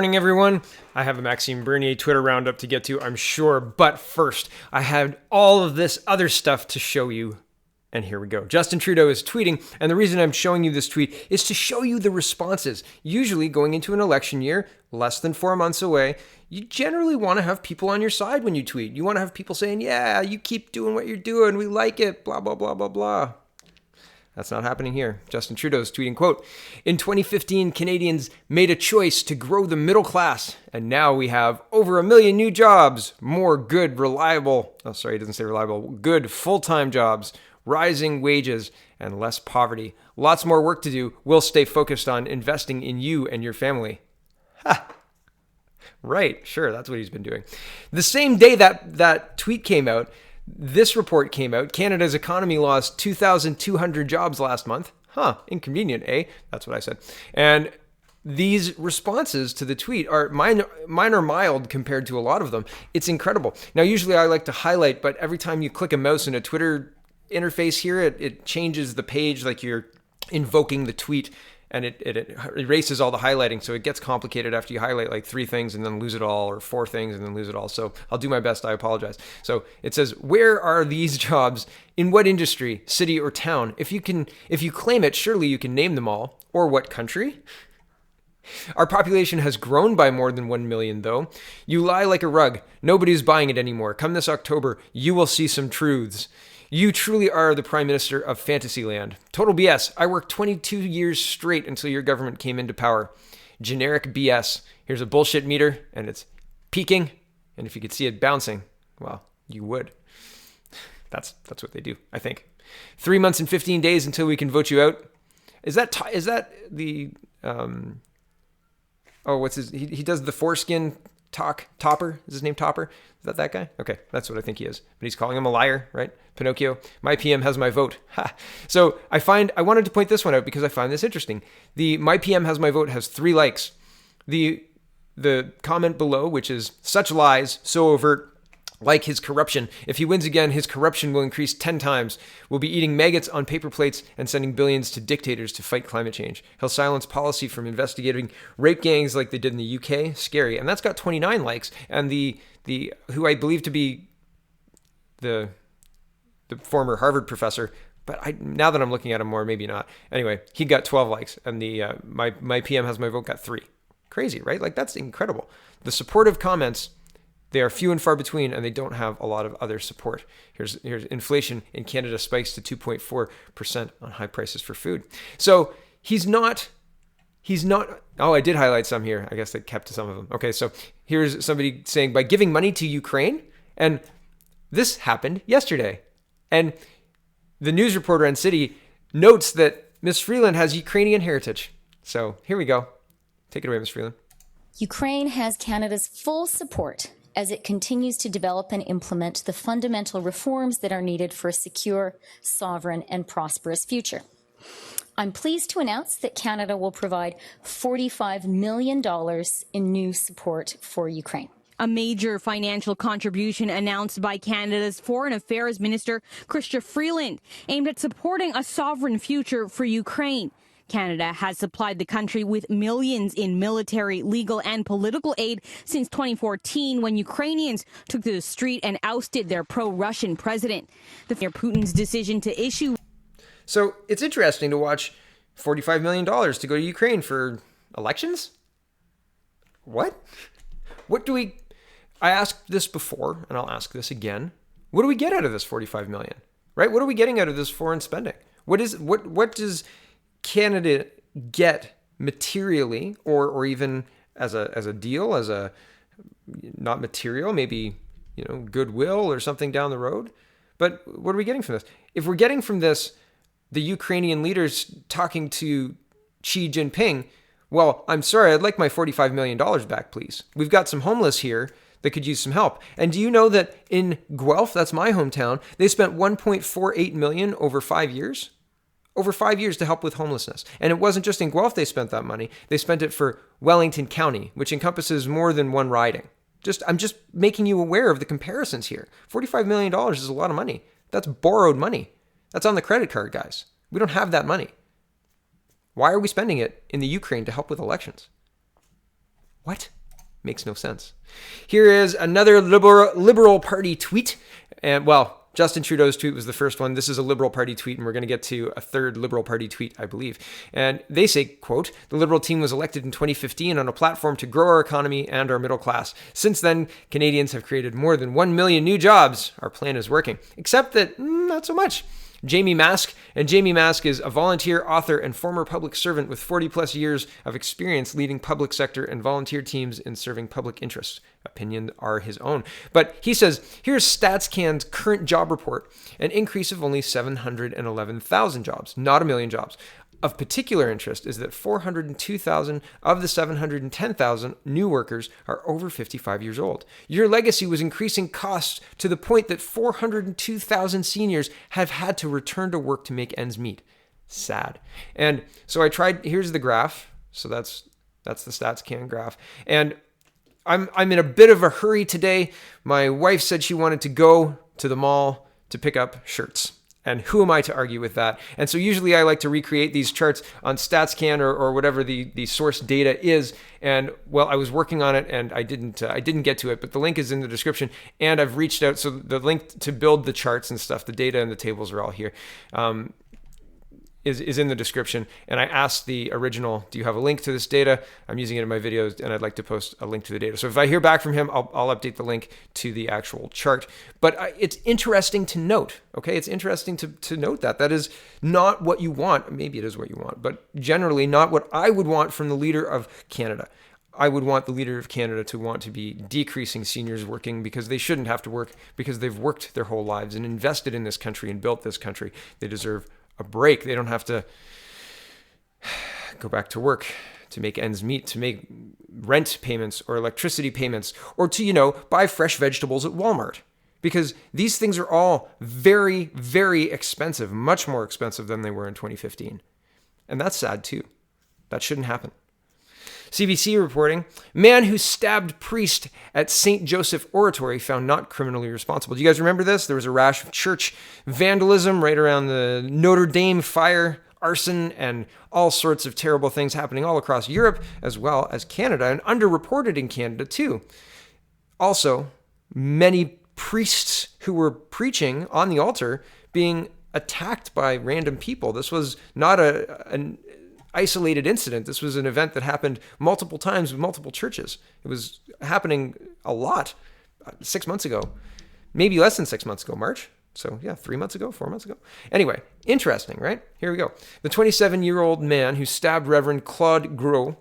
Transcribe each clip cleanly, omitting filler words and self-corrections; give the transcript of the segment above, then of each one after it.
Morning, everyone. I have a Maxime Bernier Twitter roundup to get to, I'm sure. But first, I had all of this other stuff to show you. And here we go. Justin Trudeau is tweeting, and the reason I'm showing you this tweet is to show you the responses. Usually, going into an election year, less than 4 months away, you generally want to have people on your side when you tweet. You want to have people saying, yeah, you keep doing what you're doing, we like it, blah, blah, blah, blah, blah. That's not happening here. Justin Trudeau is tweeting, quote, "In 2015, Canadians made a choice to grow the middle class, and now we have over 1 million new jobs, more good, reliable, he doesn't say reliable, good full-time jobs, rising wages, and less poverty. Lots more work to do. We'll stay focused on investing in you and your family." Ha! Right, sure, that's what he's been doing. The same day that tweet came out, this report came out. Canada's economy lost 2,200 jobs last month. Inconvenient, eh? That's what I said. And these responses to the tweet are mine are mild compared to a lot of them. It's incredible. Now, usually I like to highlight, but every time you click a mouse in a Twitter interface here, it changes the page like you're invoking the tweet, and it erases all the highlighting. So it gets complicated after you highlight like 3 things and then lose it all, or 4 things and then lose it all. So I'll do my best. I apologize. So it says, where are these jobs? In what industry, city, or town? If you claim it, surely you can name them all. Or what country? Our population has grown by more than 1 million, though. You lie like a rug. Nobody's buying it anymore. Come this October, you will see some truths. You truly are the Prime Minister of Fantasyland. Total BS. I worked 22 years straight until your government came into power. Generic BS. Here's a bullshit meter, and it's peaking. And if you could see it bouncing, well, you would. That's what they do, I think. 3 months and 15 days until we can vote you out. Is that the what's his? He does the foreskin talk. Topper. Is his name Topper? Is that guy? Okay, that's what I think he is. But he's calling him a liar, right? Pinocchio. My PM has my vote. Ha. So I wanted to point this one out because I find this interesting. The My PM has my vote has 3 likes. The comment below, which is such lies, so overt, like his corruption. If he wins again, his corruption will increase 10 times. We'll be eating maggots on paper plates and sending billions to dictators to fight climate change. He'll silence policy from investigating rape gangs like they did in the UK. Scary. And that's got 29 likes. And the who I believe to be the former Harvard professor, but now that I'm looking at him more, maybe not. Anyway, he got 12 likes, and the my PM has my vote got 3. Crazy, right? Like, that's incredible. The supportive comments, they are few and far between, and they don't have a lot of other support. Here's inflation in Canada spikes to 2.4% on high prices for food. So he's not. Oh, I did highlight some here. I guess they kept some of them. Okay, so here's somebody saying, by giving money to Ukraine, and this happened yesterday. And the news reporter on City notes that Ms. Freeland has Ukrainian heritage. So here we go. Take it away, Ms. Freeland. Ukraine has Canada's full support as it continues to develop and implement the fundamental reforms that are needed for a secure, sovereign, and prosperous future. I'm pleased to announce that Canada will provide $45 million in new support for Ukraine. A major financial contribution announced by Canada's Foreign Affairs Minister, Chrystia Freeland, aimed at supporting a sovereign future for Ukraine. Canada has supplied the country with millions in military, legal, and political aid since 2014, when Ukrainians took to the street and ousted their pro-Russian president. Putin's decision to issue. So it's interesting to watch $45 million to go to Ukraine for elections. What do we... I asked this before, and I'll ask this again. What do we get out of this $45 million? Right? What are we getting out of this foreign spending? What does Canada get materially, or even as a deal, as a not material, maybe goodwill or something down the road? But what are we getting from this? If we're getting from this the Ukrainian leaders talking to Xi Jinping, well, I'm sorry, I'd like my $45 million back, please. We've got some homeless here that could use some help. And do you know that in Guelph, that's my hometown, they spent $1.48 million over 5 years? Over 5 years to help with homelessness. And it wasn't just in Guelph they spent that money. They spent it for Wellington County, which encompasses more than one riding. I'm just making you aware of the comparisons here. $45 million is a lot of money. That's borrowed money. That's on the credit card, guys. We don't have that money. Why are we spending it in the Ukraine to help with elections? What? Makes no sense. Here is another Liberal Party tweet. And well, Justin Trudeau's tweet was the first one. This is a Liberal Party tweet, and we're going to get to a third Liberal Party tweet, I believe. And they say, quote, "The Liberal team was elected in 2015 on a platform to grow our economy and our middle class. Since then, Canadians have created more than 1 million new jobs. Our plan is working. Except that, not so much." Jamie Mask, and Jamie Mask is a volunteer, author, and former public servant with 40 plus years of experience leading public sector and volunteer teams in serving public interests. Opinions are his own. But he says, here's StatsCan's current job report, an increase of only 711,000 jobs, not 1 million jobs. Of particular interest is that 402,000 of the 710,000 new workers are over 55 years old. Your legacy was increasing costs to the point that 402,000 seniors have had to return to work to make ends meet. Sad. And so I tried, here's the graph. So that's the StatsCan graph. And I'm in a bit of a hurry today. My wife said she wanted to go to the mall to pick up shirts. And who am I to argue with that? And so usually I like to recreate these charts on StatsCan or whatever the source data is. And well, I was working on it and I didn't get to it, but the link is in the description. And I've reached out. So the link to build the charts and stuff, the data and the tables are all here. Is in the description. And I asked the original, do you have a link to this data? I'm using it in my videos and I'd like to post a link to the data. So if I hear back from him, I'll update the link to the actual chart. But it's interesting to note, okay? It's interesting to note that is not what you want. Maybe it is what you want, but generally not what I would want from the leader of Canada. I would want the leader of Canada to want to be decreasing seniors working because they shouldn't have to work because they've worked their whole lives and invested in this country and built this country. They deserve a break. They don't have to go back to work to make ends meet, to make rent payments or electricity payments, or to, buy fresh vegetables at Walmart. Because these things are all very, very expensive, much more expensive than they were in 2015. And that's sad too. That shouldn't happen. CBC reporting, man who stabbed priest at St. Joseph Oratory found not criminally responsible. Do you guys remember this? There was a rash of church vandalism right around the Notre Dame fire, arson, and all sorts of terrible things happening all across Europe as well as Canada, and underreported in Canada too. Also, many priests who were preaching on the altar being attacked by random people. This was not an isolated incident. This was an event that happened multiple times with multiple churches. It was happening a lot 6 months ago, maybe less than 6 months ago, March. So yeah, 3 months ago, 4 months ago. Anyway, interesting, right? Here we go. The 27-year-old man who stabbed Reverend Claude Gros,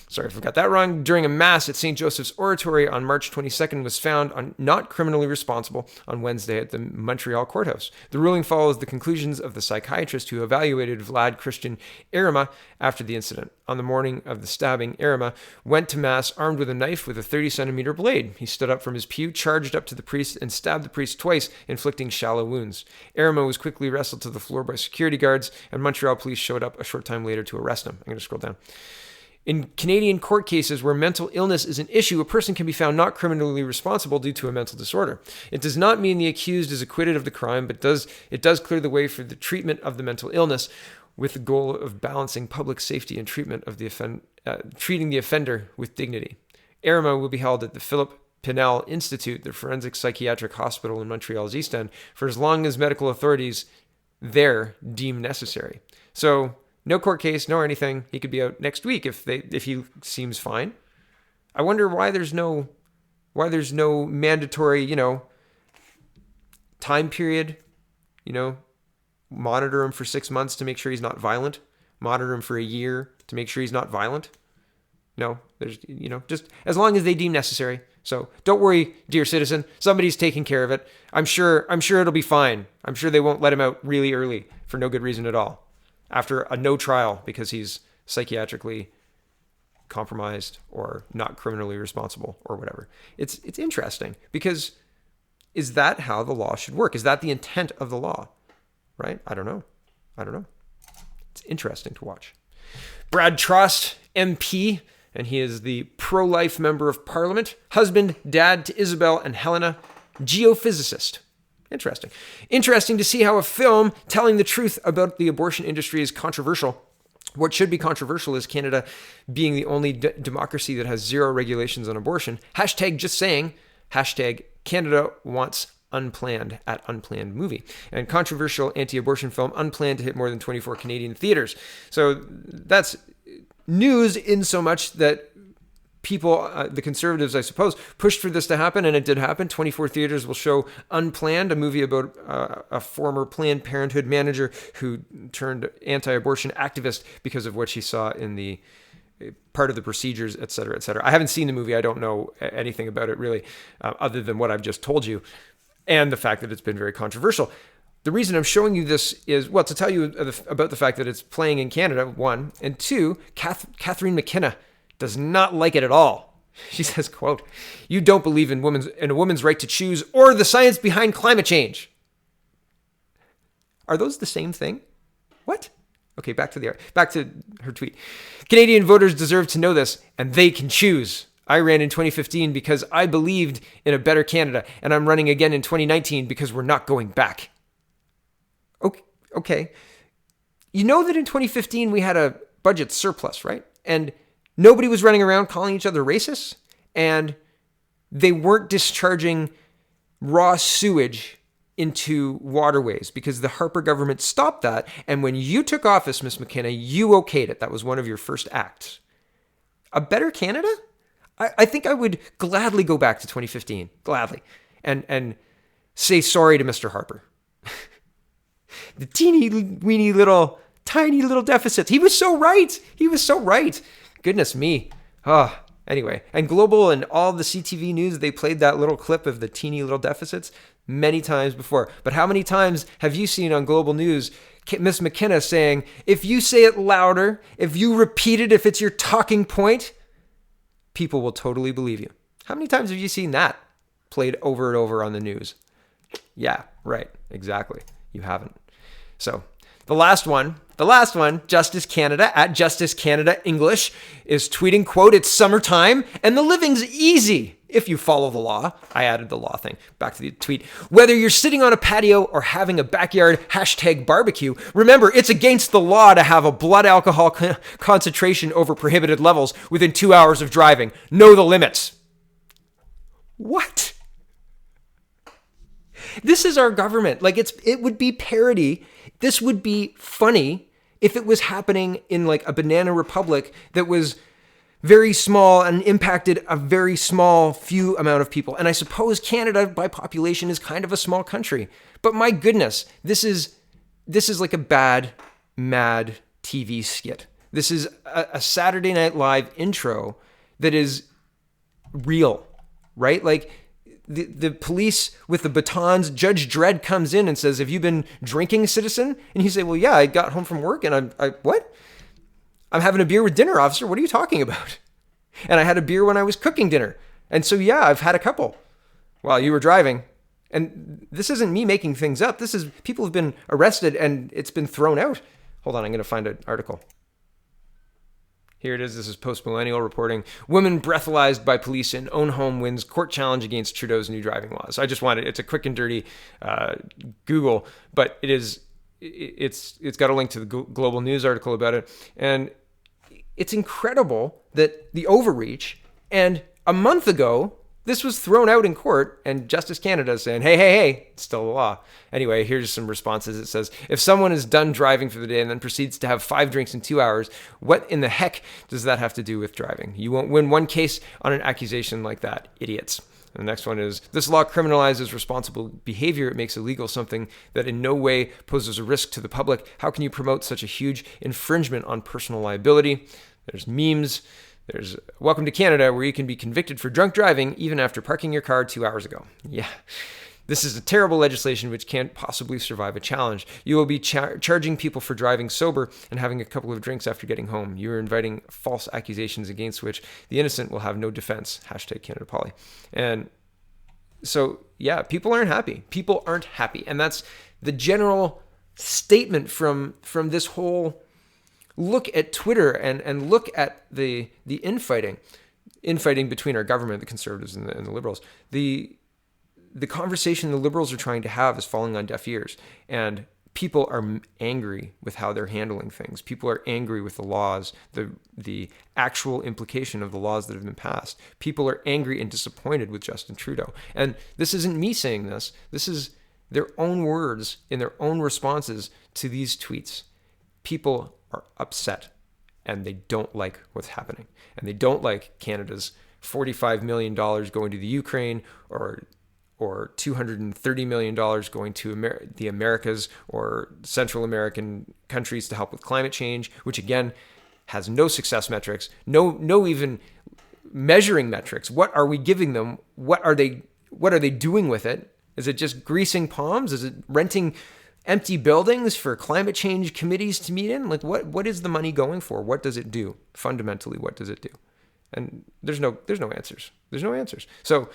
sorry if I got that wrong, during a mass at St. Joseph's Oratory on March 22nd was found not criminally responsible on Wednesday at the Montreal courthouse. The ruling follows the conclusions of the psychiatrist who evaluated Vlad Christian Erema after the incident. On the morning of the stabbing, Erema went to mass armed with a knife with a 30-centimeter blade. He stood up from his pew, charged up to the priest, and stabbed the priest twice, inflicting shallow wounds. Erema was quickly wrestled to the floor by security guards, and Montreal police showed up a short time later to arrest him. I'm going to scroll down. In Canadian court cases where mental illness is an issue, a person can be found not criminally responsible due to a mental disorder. It does not mean the accused is acquitted of the crime, but it does clear the way for the treatment of the mental illness with the goal of balancing public safety and treatment of treating the offender with dignity. Erema will be held at the Philip Pinel Institute, the forensic psychiatric hospital in Montreal's East End, for as long as medical authorities there deem necessary. So, no court case, no anything. He could be out next week if he seems fine. I wonder why there's no mandatory, time period. Monitor him for 6 months to make sure he's not violent. Monitor him for a year to make sure he's not violent. No, there's just as long as they deem necessary. So don't worry, dear citizen. Somebody's taking care of it. I'm sure it'll be fine. I'm sure they won't let him out really early for no good reason at all, after a no trial because he's psychiatrically compromised or not criminally responsible or whatever. It's interesting because is that how the law should work? Is that the intent of the law? Right? I don't know. It's interesting to watch. Brad Trost, MP, and he is the pro-life member of Parliament, husband, dad to Isabel and Helena, geophysicist. Interesting to see how a film telling the truth about the abortion industry is controversial What should be controversial is Canada being the only democracy that has zero regulations on abortion. Hashtag just saying. Hashtag Canada wants unplanned at unplanned movie. And controversial anti-abortion film unplanned to hit more than 24 Canadian theaters. So that's news in so much that people, the Conservatives, I suppose, pushed for this to happen, and it did happen. 24 theaters will show Unplanned, a movie about a former Planned Parenthood manager who turned anti-abortion activist because of what she saw in the part of the procedures, et cetera, et cetera. I haven't seen the movie. I don't know anything about it really, other than what I've just told you, and the fact that it's been very controversial. The reason I'm showing you this is, well, to tell you about the fact that it's playing in Canada, one, and two, Catherine Mckenna does not like it at all. She says, quote, "You don't believe in a woman's right to choose or the science behind climate change." Are those the same thing? What? Okay, back to her tweet. "Canadian voters deserve to know this, and they can choose. I ran in 2015 because I believed in a better Canada, and I'm running again in 2019 because we're not going back." Okay. You know that in 2015 we had a budget surplus, right? And nobody was running around calling each other racists, and they weren't discharging raw sewage into waterways because the Harper government stopped that. And when you took office, Miss Mckenna, you okayed it. That was one of your first acts. A better Canada? I think I would gladly go back to 2015, gladly, and say sorry to Mr. Harper. The teeny weeny little, tiny little deficits. He was so right. Goodness me. Anyway, and Global and all the CTV News, they played that little clip of the teeny little deficits many times before. But how many times have you seen on Global News Miss Mckenna saying, if you say it louder, if you repeat it, if it's your talking point, people will totally believe you? How many times have you seen that played over and over on the news? Yeah, right. Exactly. You haven't. So the last one, Justice Canada, at Justice Canada English, is tweeting, quote, "It's summertime and the living's easy if you follow the law." I added the law thing back to the tweet. "Whether you're sitting on a patio or having a backyard hashtag barbecue, remember, it's against the law to have a blood alcohol concentration over prohibited levels within 2 hours of driving. Know the limits." What? This is our government. Like, it would be parody. This would be funny if it was happening in like a banana republic that was very small and impacted a very small few amount of people. And I suppose Canada by population is kind of a small country. But my goodness, this is like a bad, mad TV skit. This is a Saturday Night Live intro that is real, right? Like, the police with the batons, Judge Dredd comes in and says, "Have you been drinking, citizen?" And you say, "Well, yeah, I got home from work and what? I'm having a beer with dinner, officer. What are you talking about?" "And I had a beer when I was cooking dinner. And so, yeah, I've had a couple while you were driving." And this isn't me making things up. This is people have been arrested and it's been thrown out. Hold on, I'm going to find an article. Here it is. This is Post-Millennial reporting. "Woman breathalyzed by police in own home wins court challenge against Trudeau's new driving laws." I just wanted, it's a quick and dirty Google, but it's got a link to the Global News article about it. And it's incredible that the overreach, and a month ago, this was thrown out in court, and Justice Canada is saying, hey, it's still the law. Anyway, here's some responses. It says, "If someone is done driving for the day and then proceeds to have 5 drinks in 2 hours, what in the heck does that have to do with driving? You won't win one case on an accusation like that, idiots." And the next one is, "This law criminalizes responsible behavior. It makes illegal something that in no way poses a risk to the public. How can you promote such a huge infringement on personal liability?" There's memes. There's "Welcome to Canada, where you can be convicted for drunk driving even after parking your car 2 hours ago." Yeah. "This is a terrible legislation which can't possibly survive a challenge. You will be charging people for driving sober and having a couple of drinks after getting home. You are inviting false accusations against which the innocent will have no defense. Hashtag Canada Poly." And so, yeah, people aren't happy. And that's the general statement from this whole look at Twitter and look at the infighting between our government, the Conservatives and the Liberals. The conversation the Liberals are trying to have is falling on deaf ears. And people are angry with how they're handling things. People are angry with the laws, the actual implication of the laws that have been passed. People are angry and disappointed with Justin Trudeau. And this isn't me saying this. This is their own words in their own responses to these tweets. People are upset and they don't like what's happening. And they don't like Canada's $45 million going to the Ukraine or $230 million going to the Americas or Central American countries to help with climate change, which again has no success metrics, no even measuring metrics. What are we giving them? What are they doing with it? Is it just greasing palms? Is it renting empty buildings for climate change committees to meet in? Like what is the money going for? What does it do? Fundamentally, what does it do? And there's no answers. There's no answers. So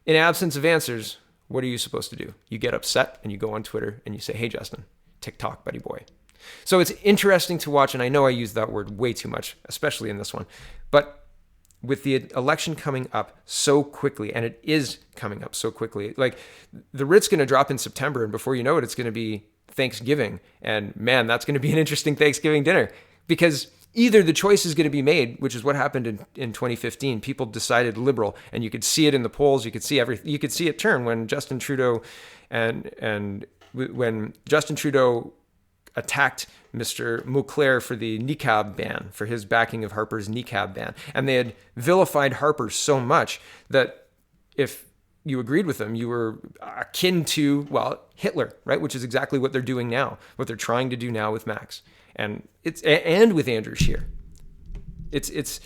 in absence of answers, what are you supposed to do? You get upset and you go on Twitter and you say, hey, Justin, TikTok, buddy boy. So it's interesting to watch. And I know I use that word way too much, especially in this one. But with the election coming up so quickly, and it is coming up so quickly, like the writ's going to drop in September. And before you know it, it's going to be Thanksgiving. And man, that's going to be an interesting Thanksgiving dinner because either the choice is going to be made, which is what happened in 2015. People decided liberal, and you could see it in the polls. You could see you could see it turn when Justin Trudeau when Justin Trudeau attacked Mr. Mckenna for the niqab ban, for his backing of Harper's niqab ban, and they had vilified Harper so much that if you agreed with them, you were akin to, well, Hitler, right? Which is exactly what they're doing now, what they're trying to do now with Max. And with Andrew Scheer. It's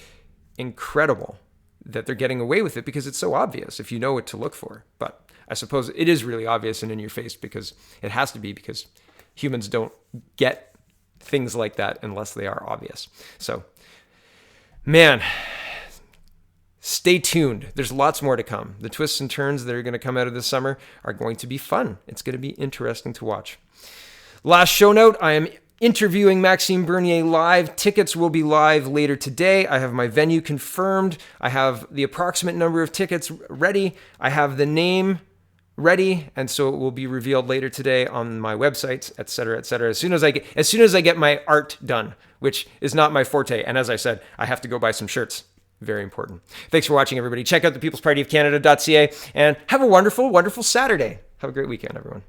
incredible that they're getting away with it because it's so obvious if you know what to look for. But I suppose it is really obvious and in your face because it has to be, because humans don't get things like that unless they are obvious. So, man, stay tuned. There's lots more to come. The twists and turns that are going to come out of this summer are going to be fun. It's going to be interesting to watch. Last show note, I am interviewing Maxime Bernier live. Tickets will be live later today. I have my venue confirmed. I have the approximate number of tickets ready. I have the name ready, and so it will be revealed later today on my websites, etc., etc. As soon as I get my art done, which is not my forte. And as I said, I have to go buy some shirts. Very important. Thanks for watching, everybody. Check out thepeoplespartyofcanada.ca and have a wonderful, wonderful Saturday. Have a great weekend, everyone.